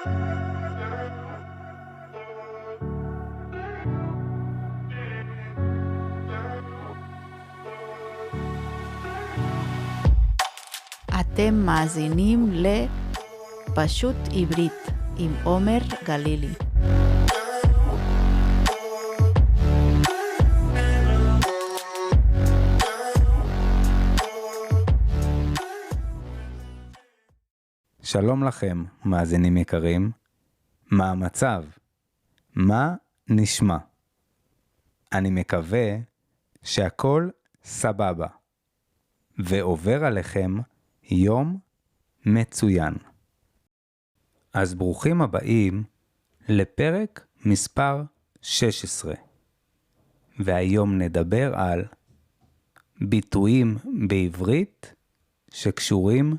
אתם מאזינים לפשוט עברית עם עומר גלילי. שלום לכם, מאזינים יקרים. מה המצב? מה נשמע? אני מקווה שהכל סבבה, ועובר עליכם יום מצוין. אז ברוכים הבאים לפרק מספר 16. והיום נדבר על ביטויים בעברית שקשורים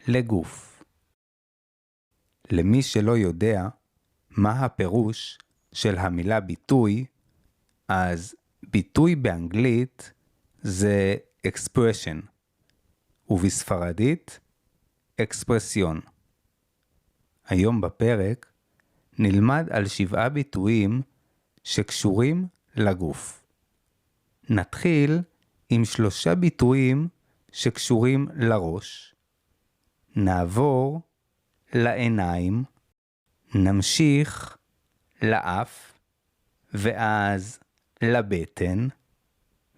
לגוף. למי שלא יודע מה הפירוש של המילה ביטוי, אז ביטוי באנגלית זה expression, ובספרדית אקספרסיון. היום בפרק נלמד על 7 ביטויים שקשורים לגוף. נתחיל עם 3 ביטויים שקשורים לראש, נעבור לעיניים, נמשיך לאף, ואז לבטן,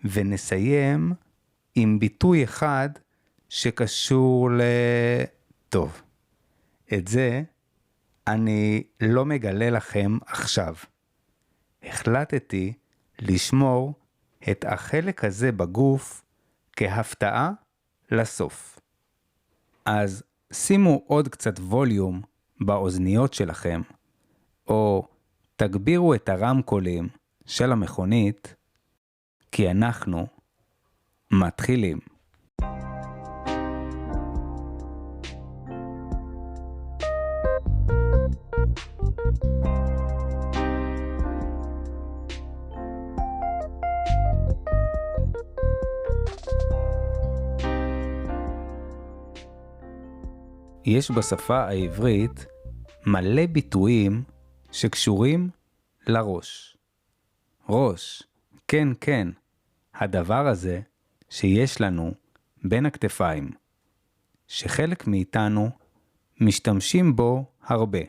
ונסיים עם ביטוי אחד שקשור טוב. את זה אני לא מגלה לכם עכשיו. החלטתי לשמור את החלק הזה בגוף כהפתעה לסוף. אז שימו עוד קצת ווליום באוזניות שלכם, או תגבירו את הרמקולים של המכונית, כי אנחנו מתחילים. יש בשפה העברית מלא ביטויים שקשורים לראש. ראש, כן, כן, הדבר הזה שיש לנו בין הכתפיים, שחלק מאיתנו משתמשים בו הרבה,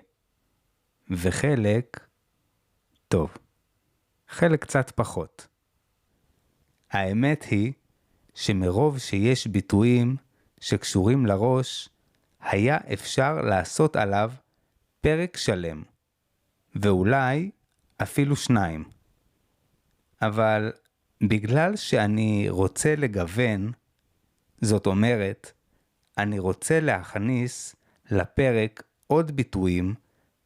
וחלק, טוב, חלק קצת פחות. האמת היא שמרוב שיש ביטויים שקשורים לראש, היה אפשר לעשות עליו פרק שלם, ואולי אפילו 2. אבל בגלל שאני רוצה לגוון, זאת אומרת, אני רוצה להכניס לפרק עוד ביטויים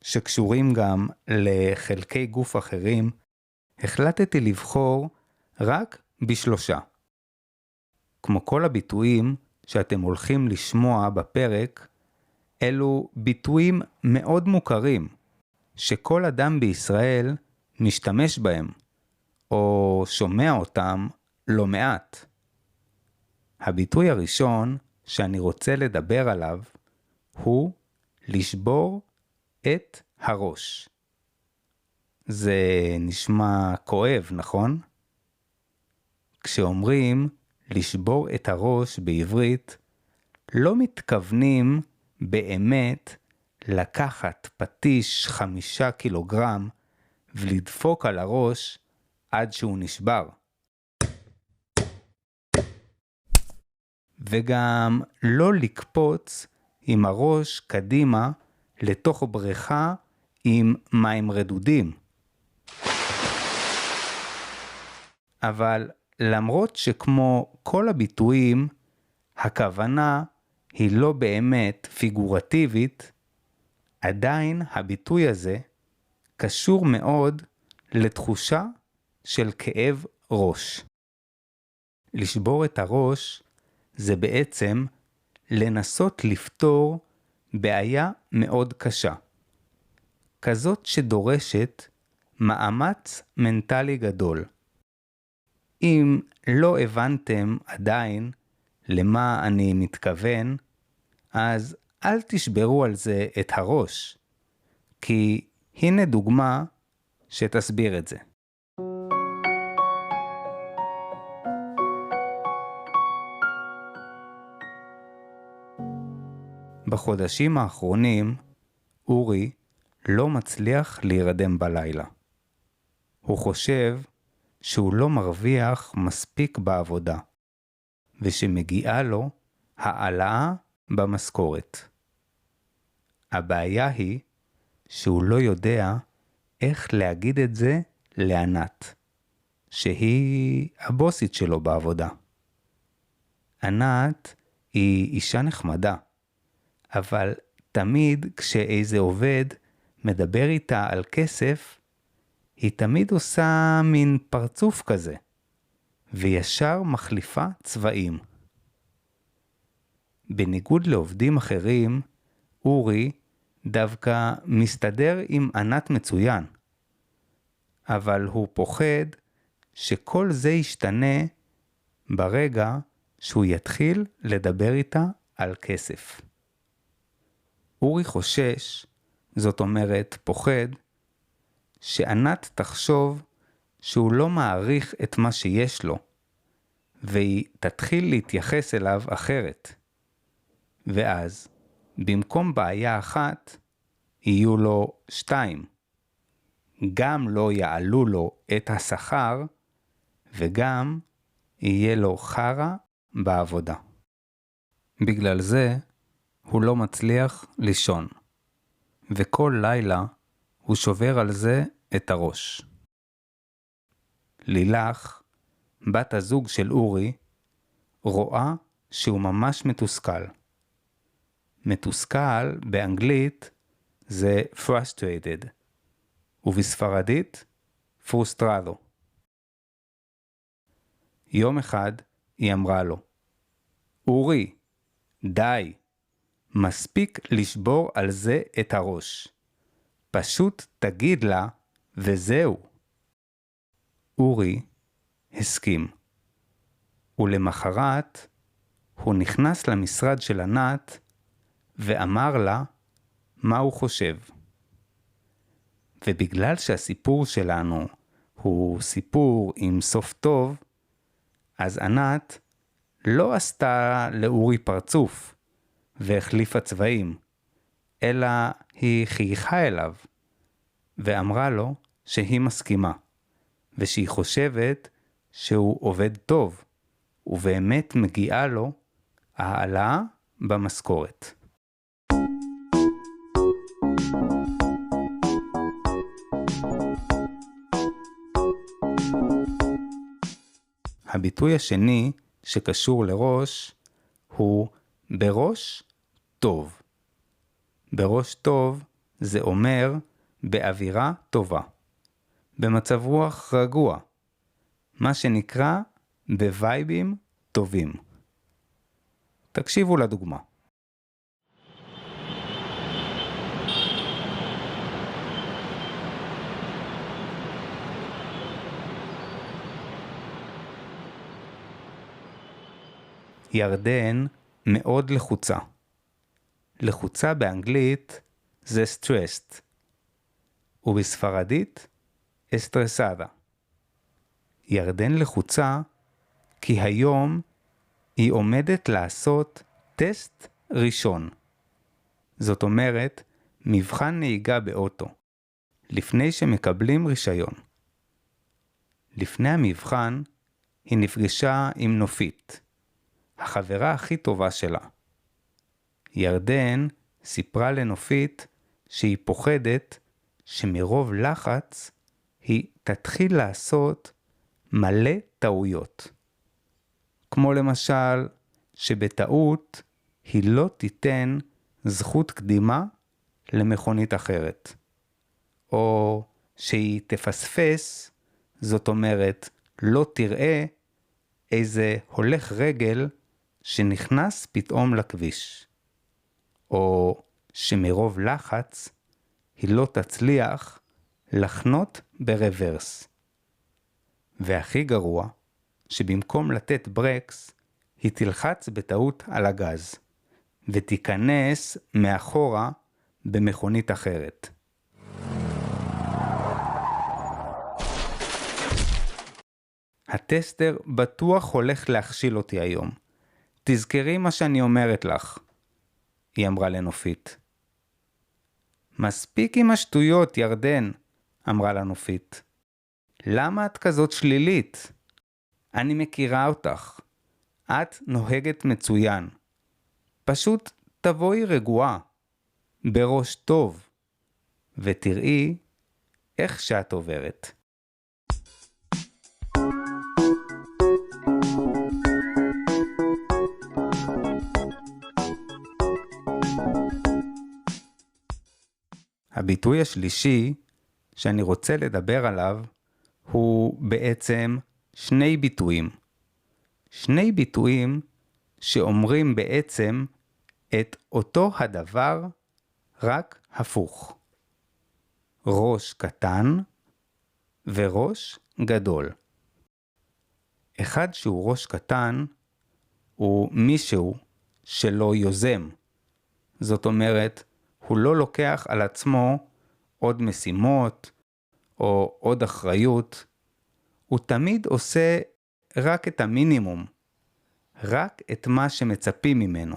שקשורים גם לחלקי גוף אחרים, החלטתי לבחור רק ב3. כמו כל הביטויים שאתם הולכים לשמוע בפרק, אלו ביטויים מאוד מוכרים, שכל אדם בישראל משתמש בהם, או שומע אותם לא מעט. הביטוי הראשון שאני רוצה לדבר עליו, הוא לשבור את הראש. זה נשמע כואב, נכון? כשאומרים לשבור את הראש בעברית, לא מתכוונים באמת לקחת פטיש 5 קילוגרם ולדפוק על הראש עד שהוא נשבר. וגם לא לקפוץ עם הראש קדימה לתוך בריכה עם מים רדודים. אבל למרות שכמו כל הביטויים, הכוונה היא לא באמת פיגורטיבית, עדיין הביטוי הזה קשור מאוד לתחושה של כאב ראש. לשבור את הראש זה בעצם לנסות לפתור בעיה מאוד קשה. כזאת שדורשת מאמץ מנטלי גדול. אם לא הבנתם עדיין למה אני מתכוון, אז אל תשברו על זה את הראש. כי הנה דוגמה שתסביר את זה. בחודשים האחרונים, אורי לא מצליח להירדם בלילה. הוא חושב שהוא לא מרוויח מספיק בעבודה, ושמגיעה לו העלאה במשכורת. הבעיה היא שהוא לא יודע איך להגיד את זה לענת, שהיא הבוסית שלו בעבודה. ענת היא אישה נחמדה, אבל תמיד כשאיזה עובד מדבר איתה על כסף, היא תמיד עושה מין פרצוף כזה, וישר מחליפה צבעים. בניגוד לעובדים אחרים, אורי דווקא מסתדר עם ענת מצוין, אבל הוא פוחד שכל זה ישתנה ברגע שהוא יתחיל לדבר איתה על כסף. אורי חושש, זאת אומרת פוחד, שענת תחשוב שהוא לא מעריך את מה שיש לו, והיא תתחיל להתייחס אליו אחרת. ואז, במקום בעיה אחת, יהיו לו 2. גם לא יעלו לו את השכר, וגם יהיה לו חרה בעבודה. בגלל זה, הוא לא מצליח לישון, וכל לילה הוא שובר על זה את הראש. לילך, בת הזוג של אורי, רואה שהוא ממש מתוסכל. מתוסכל באנגלית זה frustrated, ובספרדית frustrado. יום אחד היא אמרה לו, אורי, די, מספיק לשבור על זה את הראש. פשוט תגיד לה וזהו. אורי הסכים. ולמחרת הוא נכנס למשרד של ענת ואמר לה מה הוא חושב. ובגלל שהסיפור שלנו הוא סיפור עם סוף טוב, אז ענת לא עשתה לאורי פרצוף והחליפה צבעים, אלא היא חייכה אליו ואמרה לו שהיא מסכימה, ושהיא חושבת שהוא עובד טוב, ובאמת מגיעה לו העלאה במשכורת. הביטוי השני שקשור לראש הוא בראש טוב. בראש טוב זה אומר באווירה טובה, במצב רוח רגוע, מה שנקרא בווייבים טובים. תקשיבו לדוגמה. ירדן מאוד לחוצה. לחוצה באנגלית זה stressed, ובספרדית estresada. ירדן לחוצה כי היום היא עומדת לעשות טסט ראשון. זאת אומרת, מבחן נהיגה באוטו, לפני שמקבלים רישיון. לפני המבחן היא נפגשה עם נופית, החברה הכי טובה שלה. ירדן סיפרה לנופית שהיא פוחדת שמרוב לחץ היא תתחיל לעשות מלא טעויות. כמו למשל שבטעות היא לא תיתן זכות קדימה למכונית אחרת. או שהיא תפספס, זאת אומרת לא תראה איזה הולך רגל שנכנס פתאום לכביש. או שמרוב לחץ היא לא תצליח לחנות ברוורס. והכי גרוע, שבמקום לתת ברקס, היא תלחץ בטעות על הגז, ותיכנס מאחורה במכונית אחרת. הטסטר בטוח הולך להכשיל אותי היום. תזכרי מה שאני אומרת לך, היא אמרה לנופית. מספיק עם השטויות, ירדן, אמרה לנופית. למה את כזאת שלילית? אני מכירה אותך. את נוהגת מצוין. פשוט תבואי רגועה, בראש טוב, ותראי איך שאת עוברת. הביטוי השלישי שאני רוצה לדבר עליו הוא בעצם שני ביטויים. שני ביטויים שאומרים בעצם את אותו הדבר רק הפוך. ראש קטן וראש גדול. אחד שהוא ראש קטן הוא מישהו שלא יוזם. זאת אומרת, הוא לא לוקח על עצמו עוד משימות או עוד אחריות. הוא תמיד עושה רק את המינימום, רק את מה שמצפים ממנו,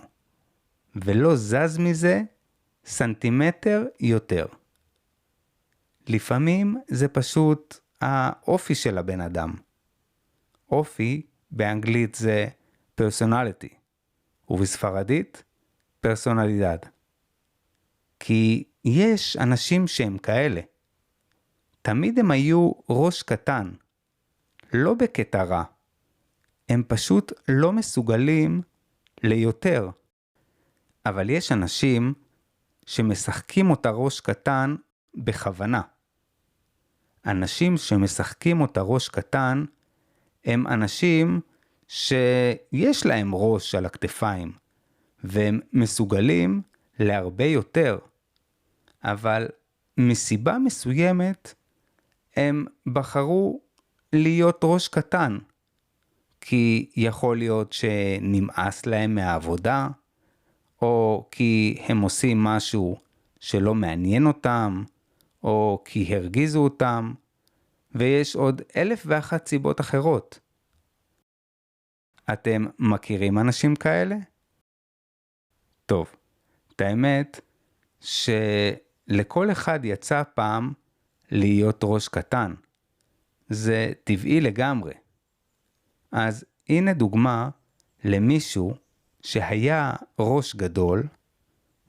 ולא זז מזה סנטימטר יותר. לפעמים זה פשוט האופי של הבן אדם. אופי באנגלית זה personality, ובספרדית פרסונלידד. כי יש אנשים שהם כאלה. תמיד הם היו ראש קטן, לא בקטע רע. הם פשוט לא מסוגלים ליותר. אבל יש אנשים שמשחקים אותה ראש קטן בכוונה. אנשים שמשחקים אותה ראש קטן הם אנשים שיש להם ראש על הכתפיים, והם מסוגלים להרבה יותר. אבל מסיבה מסוימת הם בחרו להיות ראש קטן. כי יכול להיות שנמאס להם מהעבודה, או כי הם עושים משהו שלא מעניין אותם, או כי הרגיזו אותם, ויש עוד 1,001 סיבות אחרות. אתם מכירים אנשים כאלה? טוב, את האמת שלכל אחד יצא פעם להיות ראש קטן. זה טבעי לגמרי. אז הנה דוגמה למישהו שהיה ראש גדול,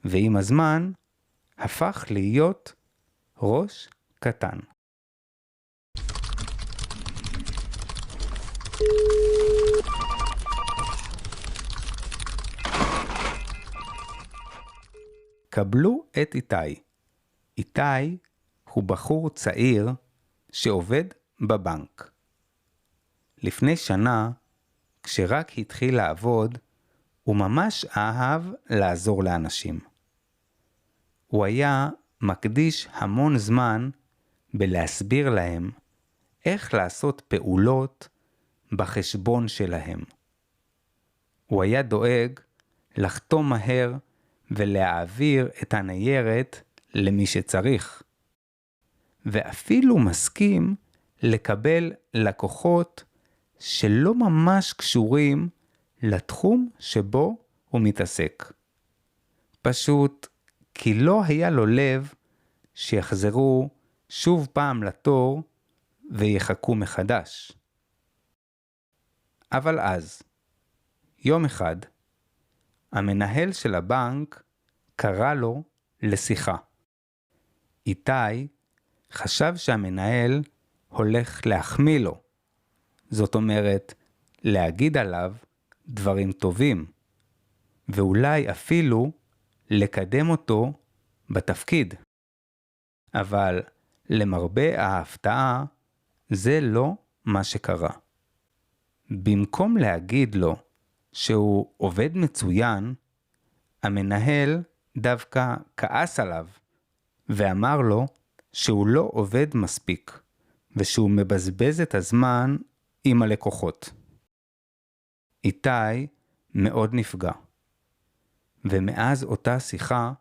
ועם הזמן הפך להיות ראש קטן. קבלו את איתי. איתי הוא בחור צעיר שעובד בבנק. לפני שנה, כשרק התחיל לעבוד, הוא ממש אהב לעזור לאנשים. הוא היה מקדיש המון זמן בלהסביר להם איך לעשות פעולות בחשבון שלהם. הוא היה דואג לחתום מהר ולהעביר את הניירת למי שצריך. ואפילו מסכים לקבל לקוחות שלא ממש קשורים לתחום שבו הוא מתעסק. פשוט כי לא היה לו לב שיחזרו שוב פעם לתור ויחכו מחדש. אבל אז, יום אחד, המנהל של הבנק קרא לו לשיחה. איתי חשב שהמנהל הולך להחמיא לו. זאת אומרת, להגיד עליו דברים טובים, ואולי אפילו לקדם אותו בתפקיד. אבל למרבה ההפתעה, זה לא מה שקרה. במקום להגיד לו שהוא עובד מצוין, המנהל דווקא כעס עליו, ואמר לו שהוא לא עובד מספיק, ושהוא מבזבז את הזמן עם הלקוחות. איתי מאוד נפגע, ומאז אותה שיחה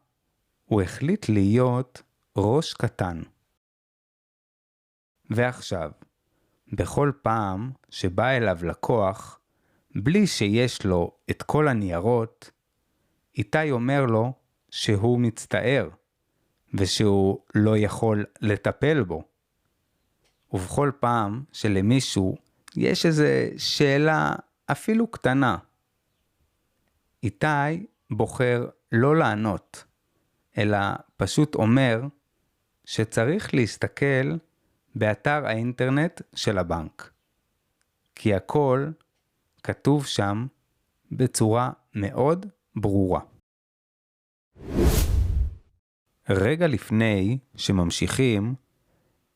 הוא החליט להיות ראש קטן. ועכשיו, בכל פעם שבא אליו לקוח, בלי שיש לו את כל הניירות, איתי אומר לו שהוא מצטער, ושהוא לא יכול לטפל בו. ובכל פעם שלמישהו יש איזו שאלה אפילו קטנה, איתי בוחר לא לענות, אלא פשוט אומר שצריך להסתכל באתר האינטרנט של הבנק. כי הכל כתוב שם בצורה מאוד ברורה. רגע לפני שממשיכים,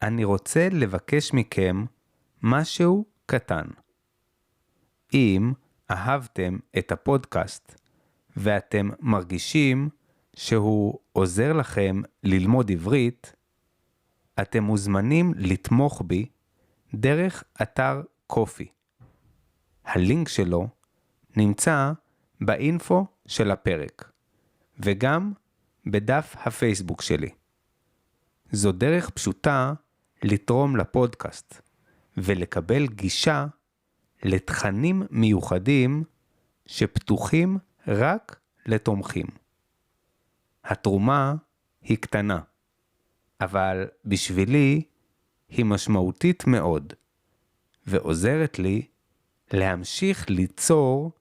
אני רוצה לבקש מכם משהו קטן. אם אהבתם את הפודקאסט ואתם מרגישים שהוא עוזר לכם ללמוד עברית, אתם מוזמנים לתמוך בי דרך אתר קופי. הלינק שלו נמצא באינפו של הפרק, וגם בדף הפייסבוק שלי. זו דרך פשוטה לתרום לפודקאסט, ולקבל גישה לתכנים מיוחדים שפתוחים רק לתומכים. התרומה היא קטנה, אבל בשבילי היא משמעותית מאוד, ועוזרת לי להמשיך ליצור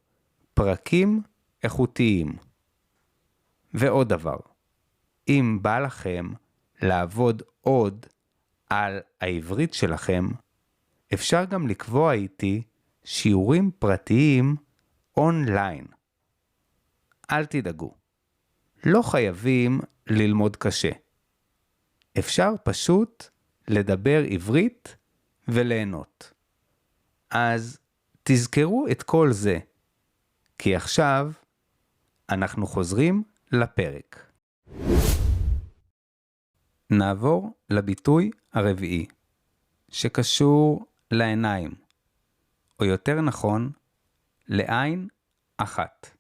פרקים איכותיים. ועוד דבר, אם בא לכם לעבוד עוד על העברית שלכם, אפשר גם לקבוע איתי שיעורים פרטיים אונליין. אל תדאגו, לא חייבים ללמוד קשה. אפשר פשוט לדבר עברית וליהנות. אז תזכרו את כל זה, כי עכשיו אנחנו חוזרים לפרק. נעבור לביטוי הרביעי, שקשור לעיניים, או יותר נכון, לעין אחת.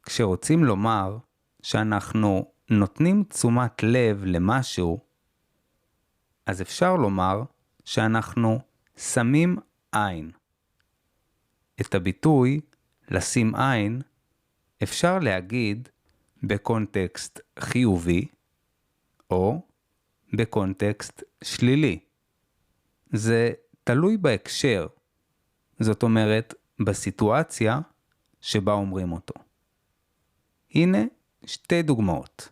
כשרוצים לומר שאנחנו נותנים תשומת לב למשהו, אז אפשר לומר שאנחנו שמים עין. את הביטוי לשים עין אפשר להגיד בקונטקסט חיובי או בקונטקסט שלילי. זה תלוי בהקשר, זאת אומרת בסיטואציה שבה אומרים אותו. הנה שתי דוגמאות.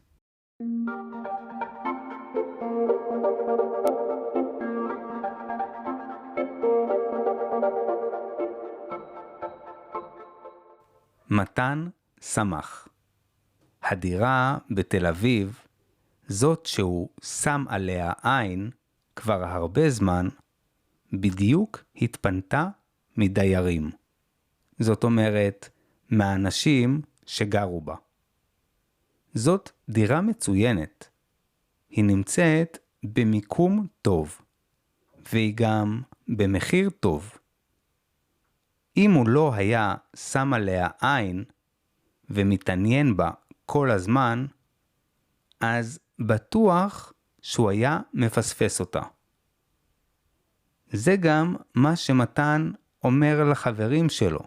מתן שמח. הדירה בתל אביב, זאת שהוא שם עליה עין כבר הרבה זמן, בדיוק התפנתה מדיירים. זאת אומרת, מהאנשים שגרו בה. זאת דירה מצוינת. היא נמצאת במיקום טוב, והיא גם במחיר טוב. אם הוא לא היה שם עליה עין ומתעניין בה כל הזמן, אז בטוח שהוא היה מפספס אותה. זה גם מה שמתן אומר לחברים שלו,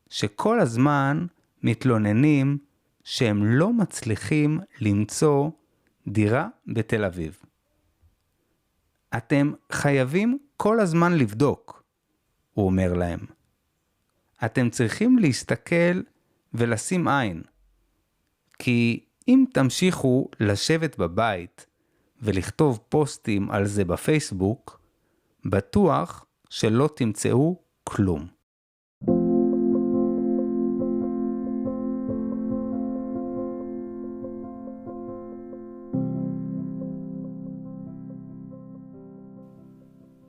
שכל הזמן מתלוננים שהם לא מצליחים למצוא דירה בתל אביב. אתם חייבים כל הזמן לבדוק, הוא אומר להם. אתם צריכים להסתכל ולשים עין, כי אם תמשיכו לשבת בבית ולכתוב פוסטים על זה בפייסבוק, בטוח שלא תמצאו כלום.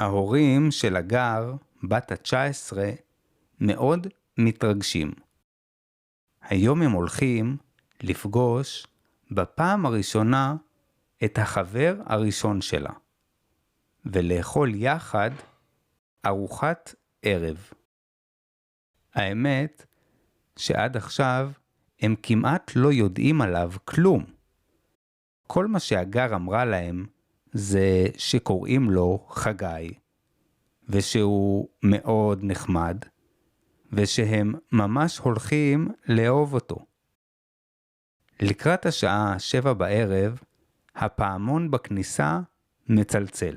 ההורים של הגר, בת ה-19, מאוד מתרגשים. היום הם הולכים לפגוש בפעם הראשונה את החבר הראשון שלה, ולאכול יחד ארוחת ערב. האמת שעד עכשיו הם כמעט לא יודעים עליו כלום. כל מה שהגר אמרה להם זה שקוראים לו חגי, ושהוא מאוד נחמד, ושהם ממש הולכים לאהוב אותו. לקראת השעה 7 בערב, הפעמון בכניסה מצלצל.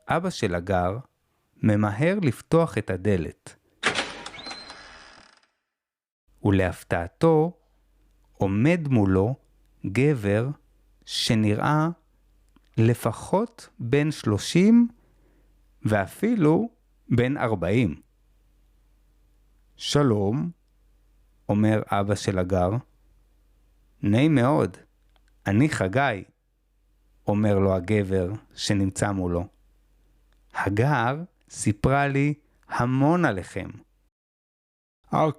אבא של הגר ממהר לפתוח את הדלת. ולהפתעתו עומד מולו גבר שנראה לפחות בן 30 ואפילו בן 40. שלום, אומר אבא של הגר. נעים מאוד, אני חגי, אומר לו הגבר שנמצא מולו. הגר סיפרה לי המון עליכם.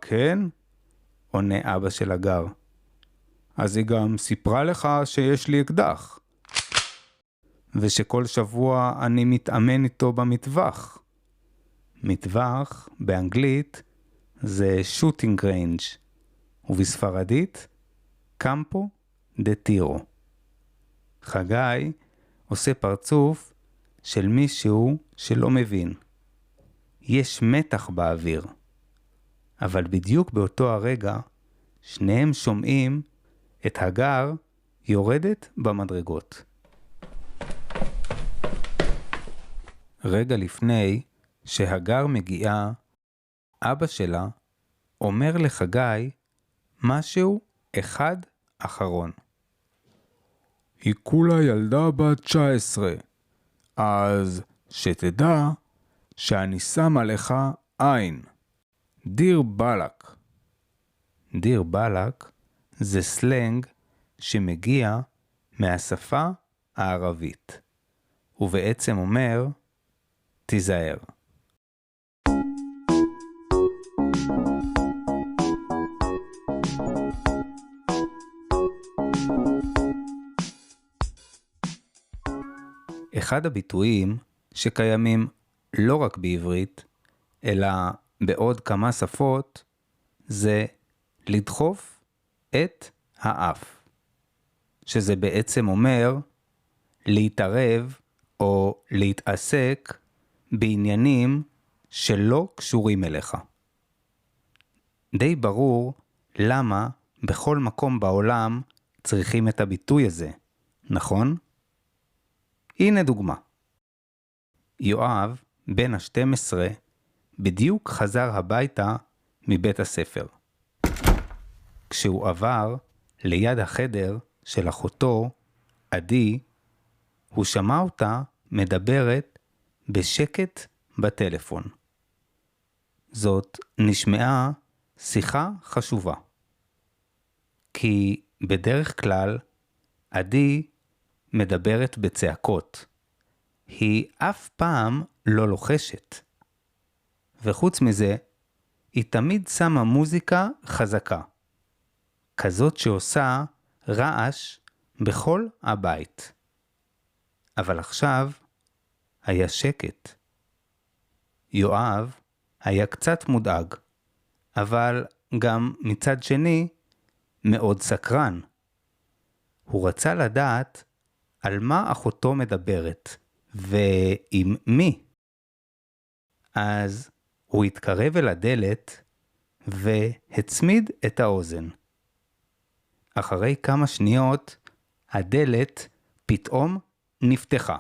כן? עונה אבא של הגר. אז היא גם סיפרה לך שיש לי אקדח. ושכל שבוע אני מתאמן איתו במטווח. מטווח באנגלית זה shooting range, ובספרדית קמפו דה טירו. חגי עושה פרצוף של מישהו שלא מבין. יש מתח באוויר. אבל בדיוק באותו הרגע, שניהם שומעים את הגר יורדת במדרגות. רגע לפני שהגר מגיעה, אבא שלה אומר לחגי משהו אחד אחרון. היא כולה ילדה בת 19, אז שתדע שאני שם עליך עין. דיר בלק. דיר בלק זה סלנג שמגיע מהשפה הערבית, ובעצם אומר תיזהר. אחד הביטויים שקיימים לא רק בעברית, אלא בעוד כמה שפות, זה לדחוף את האף. שזה בעצם אומר להתערב או להתעסק בעניינים שלא קשורים אליך. די ברור למה בכל מקום בעולם צריכים את הביטוי הזה, נכון? הנה דוגמה. יואב, בן ה-12, בדיוק חזר הביתה מבית הספר. כשהוא עבר ליד החדר של אחותו, עדי, הוא שמע אותה מדברת בשקט בטלפון. זאת נשמעה שיחה חשובה. כי בדרך כלל עדי מדברת בצעקות. היא אף פעם לא לוחשת. וחוץ מזה, היא תמיד שמה מוזיקה חזקה. כזאת שעושה רעש בכל הבית. אבל עכשיו היה שקט. יואב היה קצת מודאג, אבל גם מצד שני מאוד סקרן. הוא רצה לדעת על מה אחותו מדברת, ועם מי. אז הוא התקרב אל הדלת והצמיד את האוזן. אחרי כמה שניות הדלת פתאום נפתחה.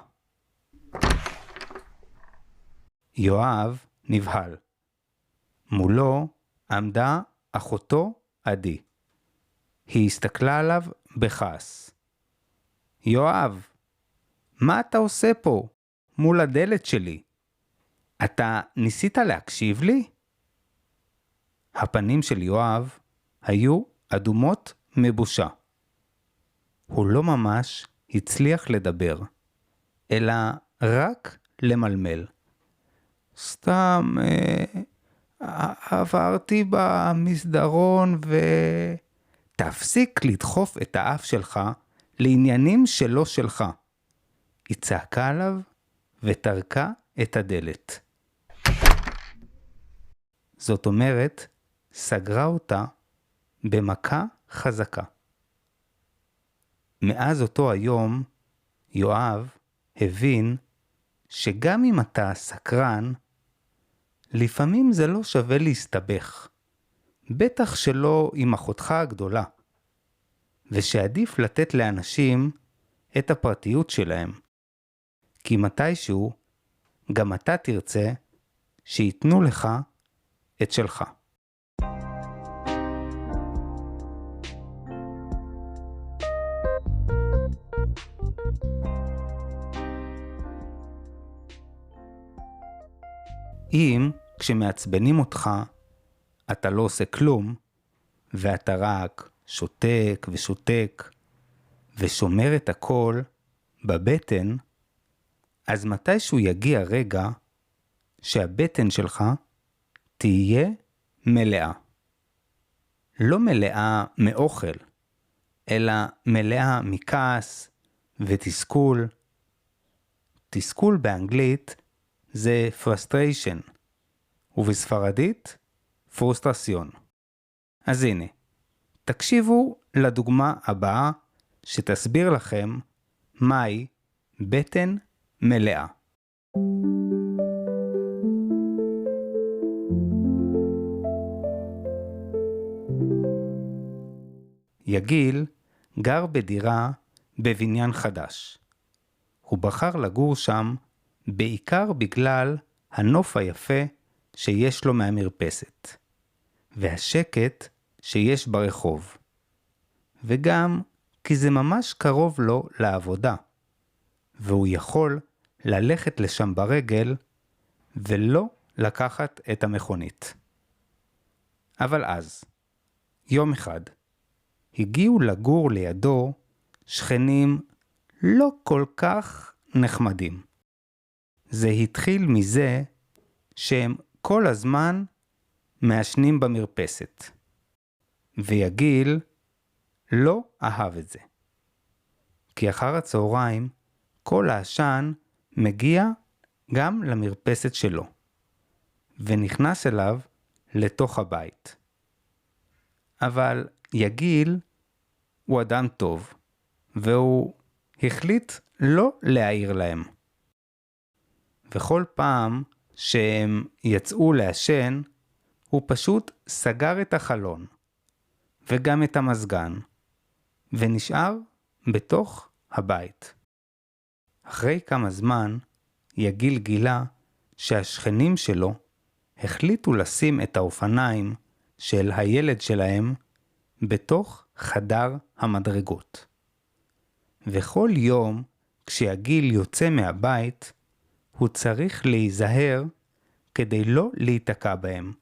יואב נבהל. מולו עמדה אחותו עדי. היא הסתכלה עליו בכעס. יואב, מה אתה עושה פה מול הדלת שלי? אתה ניסית להקשיב לי? הפנים של יואב היו אדומות מבושה. הוא לא ממש הצליח לדבר, אלא רק למלמל. סתם עברתי במסדרון תפסיק לדחוף את האף שלך לעניינים שלא שלך. היא צעקה עליו וטרקה את הדלת. זאת אומרת, סגרה אותה במכה חזקה. מאז אותו היום, יואב הבין שגם אם אתה סקרן, לפעמים זה לא שווה להסתבך, בטח שלא עם אחותך הגדולה, ושעדיף לתת לאנשים את הפרטיות שלהם, כי מתישהו גם אתה תרצה שיתנו לך את שלך. אם כשמעצבנים אותך אתה לא עושה כלום, ואתה רק שותק ושותק, ושומר את הכל בבטן, אז מתישהו יגיע רגע שהבטן שלך תהיה מלאה. לא מלאה מאוכל, אלא מלאה מכעס ותסכול. תסכול באנגלית זה frustration, ובספרדית פרוסטרסיון. אז הנה, תקשיבו לדוגמה הבאה שתסביר לכם מהי בטן מלאה. יגיל גר בדירה בבניין חדש. הוא בחר לגור שם בעיקר בגלל הנוף היפה שיש לו מהמרפסת, והשקט שיש ברחוב, וגם כי זה ממש קרוב לו לעבודה, והוא יכול ללכת לשם ברגל ולא לקחת את המכונית. אבל אז, יום אחד, הגיעו לגור לידו שכנים לא כל כך נחמדים. זה התחיל מזה שהם כל הזמן מעשנים במרפסת. ויגיל לא אהב את זה. כי אחר הצהריים כל העשן מגיע גם למרפסת שלו, ונכנס אליו לתוך הבית. אבל יגיל הוא אדם טוב, והוא החליט לא להעיר להם. וכל פעם שהם יצאו לעשן, הוא פשוט סגר את החלון, וגם את המזגן, ונשאר בתוך הבית. אחרי כמה זמן, יגיל גילה שהשכנים שלו החליטו לשים את האופניים של הילד שלהם בתוך חדר המדרגות. וכל יום כשיגיל יוצא מהבית, הוא צריך להיזהר כדי לא להיתקע בהם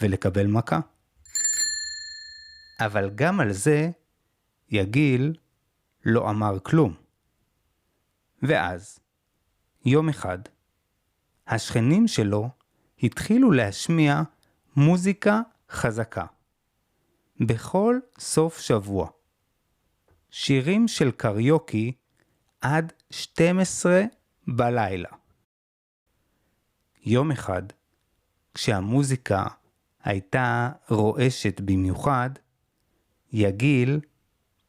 ולקבל מכה. אבל גם על זה יגיל לא אמר כלום. ואז, יום אחד, השכנים שלו התחילו להשמיע מוזיקה חזקה. בכל סוף שבוע. שירים של קריוקי עד 12 בלילה. יום אחד, כשהמוזיקה הייתה רועשת במיוחד, יגיל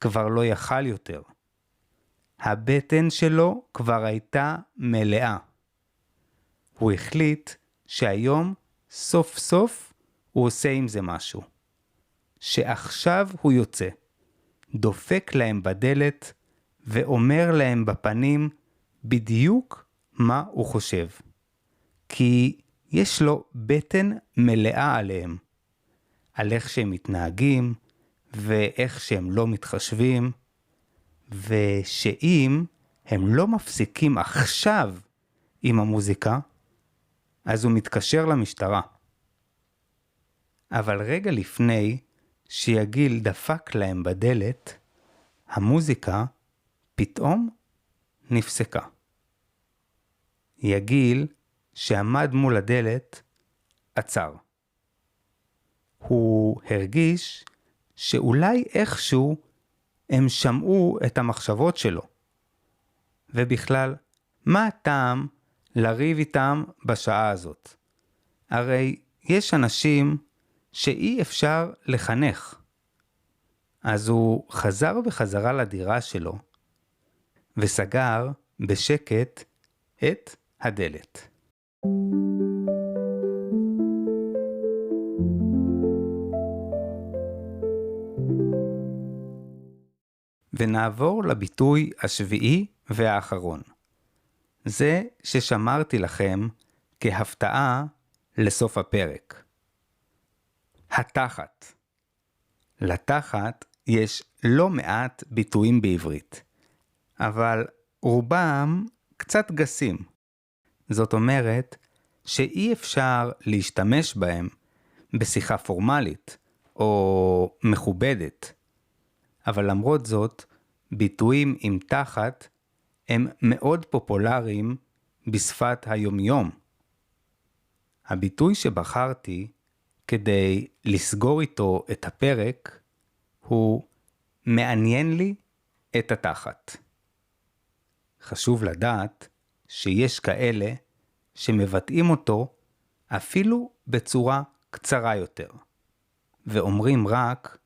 כבר לא יכל יותר. הבטן שלו כבר הייתה מלאה. הוא החליט שהיום סוף סוף הוא עושה עם זה משהו. שעכשיו הוא יוצא, דופק להם בדלת ואומר להם בפנים בדיוק מה הוא חושב. כי יש לו בטן מלאה עליהם. על איך שהם מתנהגים ואיך שהם לא מתחשבים. ושאם הם לא מפסיקים עכשיו עם המוזיקה, אז הוא מתקשר למשטרה. אבל רגע לפני שיגיל דפק להם בדלת, המוזיקה פתאום נפסקה. יגיל שעמד מול הדלת עצר. הוא הרגיש שאולי איכשהו הם שמעו את המחשבות שלו. ובכלל, מה הטעם לריב איתם בשעה הזאת? הרי יש אנשים שאי אפשר לחנך. אז הוא חזר בחזרה לדירה שלו, וסגר בשקט את הדלת. ונעבור לביטוי השביעי והאחרון. זה ששמרתי לכם כהפתעה לסוף הפרק. התחת. לתחת יש לא מעט ביטויים בעברית, אבל רובם קצת גסים. זאת אומרת שאי אפשר להשתמש בהם בשיחה פורמלית או מכובדת. אבל למרות זאת, ביטויים עם תחת הם מאוד פופולריים בשפת היומיום. הביטוי שבחרתי כדי לסגור איתו את הפרק הוא מעניין לי את התחת. חשוב לדעת שיש כאלה שמבטאים אותו אפילו בצורה קצרה יותר, ואומרים רק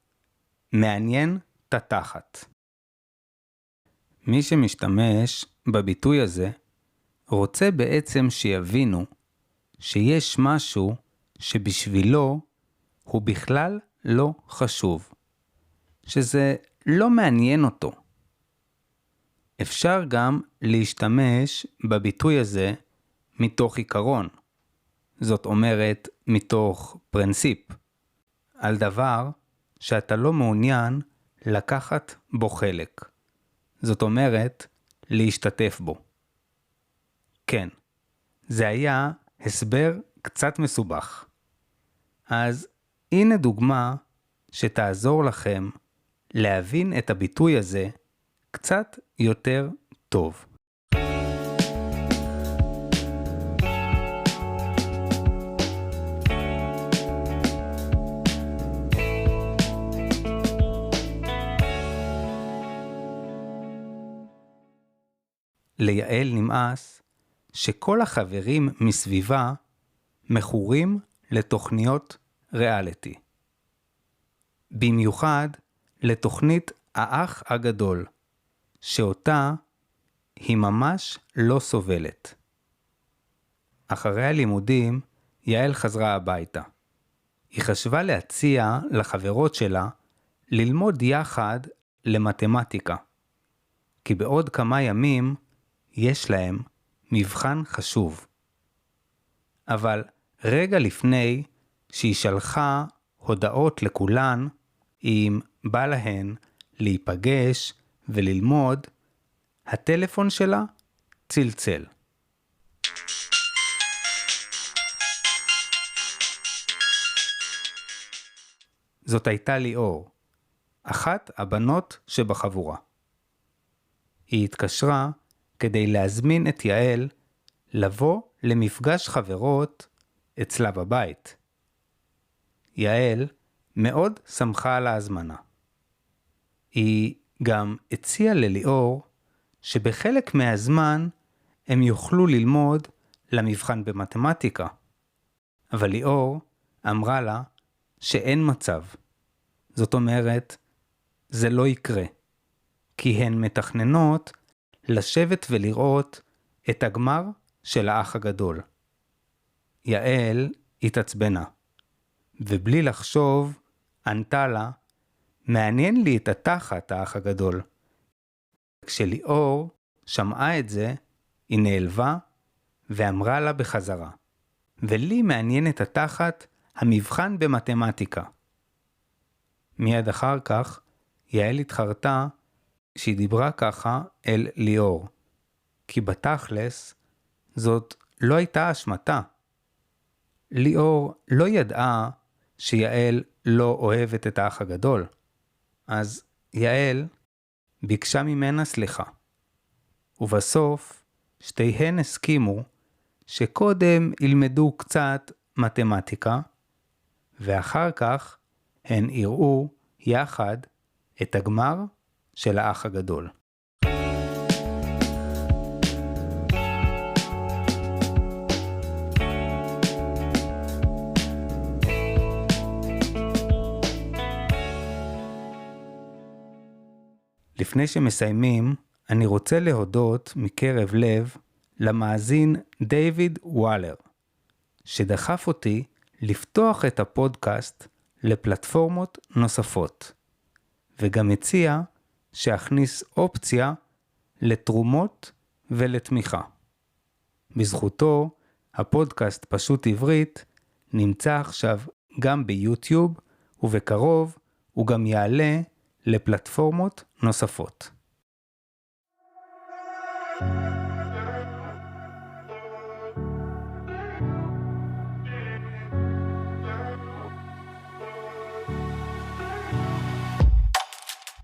מעניין את התחת. מי שמשתמש בביטוי הזה רוצה בעצם שיבינו שיש משהו שבשבילו הוא בכלל לא חשוב, שזה לא מעניין אותו. אפשר גם להשתמש בביטוי הזה מתוך עיקרון, זאת אומרת מתוך פרינציפ, על דבר שאתה לא מעוניין לקחת בו חלק, זאת אומרת להשתתף בו. כן, זה היה הסבר קצת מסובך. אז הנה דוגמה שתעזור לכם להבין את הביטוי הזה קצת יותר טוב. ליעל נמאס שכל החברים מסביבה מכורים לתוכניות ריאליטי. במיוחד לתוכנית האח הגדול, שאותה היא ממש לא סובלת. אחרי הלימודים, יעל חזרה הביתה. היא חשבה להציע לחברות שלה ללמוד יחד למתמטיקה, כי בעוד כמה ימים יש להם מבחן חשוב. אבל רגע לפני שהיא שלחה הודעות לכולן אם בא להן להיפגש וללמוד, הטלפון שלה צלצל. זאת הייתה ליאור, אחת הבנות שבחבורה. היא התקשרה כדי להזמין את יעל לבוא למפגש חברות אצלה בבית. יעל מאוד שמחה על ההזמנה. היא גם הציעה לליאור שבחלק מהזמן הם יוכלו ללמוד למבחן במתמטיקה. אבל ליאור אמרה לה שאין מצב. זאת אומרת, זה לא יקרה. כי הן מתכננות לשבת ולראות את הגמר של האח הגדול. יעל התעצבנה, ובלי לחשוב ענתה לה, מעניין לי את התחת האח הגדול. כשליאור שמעה את זה, היא נעלבה ואמרה לה בחזרה, ולי מעניין את התחת המבחן במתמטיקה. מיד אחר כך, יעל התחרטה שהיא דיברה ככה אל ליאור, כי בתכלס זאת לא הייתה אשמתה. ליאור לא ידעה שיעל לא אוהבת את האח הגדול, אז יעל ביקשה ממנה סליחה. ובסוף שתיהן הסכימו שקודם ילמדו קצת מתמטיקה, ואחר כך הן יראו יחד את הגמר של האח הגדול. לפני שמסיימים, אני רוצה להודות מקרב לב למאזין דיוויד וואלר, שדחף אותי לפתוח את הפודקאסט לפלטפורמות נוספות, וגם הציע שאכניס אופציה לתרומות ולתמיכה. בזכותו, הפודקאסט פשוט עברית נמצא עכשיו גם ביוטיוב, ובקרוב הוא גם יעלה לפלטפורמות נוספות.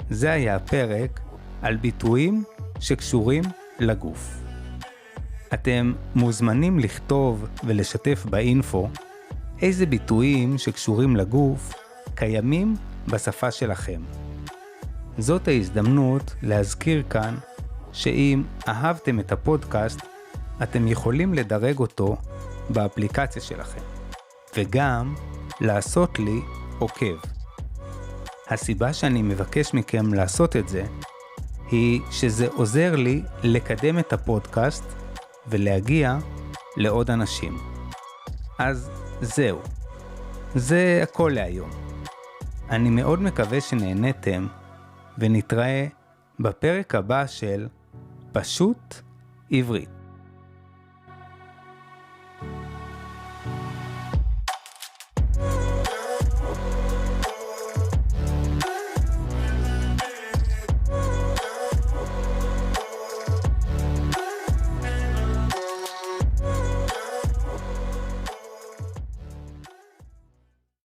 זה היה הפרק על ביטויים שקשורים לגוף. אתם מוזמנים לכתוב ולשתף באינפו איזה ביטויים שקשורים לגוף קיימים בשפה שלכם. זאת ההזדמנות להזכיר כאן שאם אהבתם את הפודקאסט, אתם יכולים לדרג אותו באפליקציה שלכם, וגם לעשות לי עוקב. הסיבה שאני מבקש מכם לעשות את זה, היא שזה עוזר לי לקדם את הפודקאסט ולהגיע לעוד אנשים. אז זהו, זה הכל להיום. אני מאוד מקווה שנהנתם, ונתראה בפרק הבא של פשוט עברית.